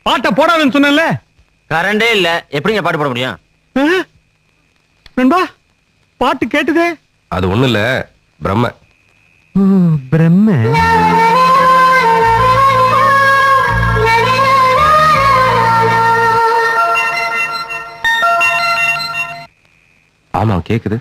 பாட்டை போடாதுன்னு சொன்னேன்ல. கரண்டே இல்ல, எப்படிங்க பாட்டு போட முடியும்? நண்பா, பாட்டு கேட்டுதே. அது ஒண்ணு இல்ல, பிரம்ம. பிரம்ம. ஆமா, கேக்குது.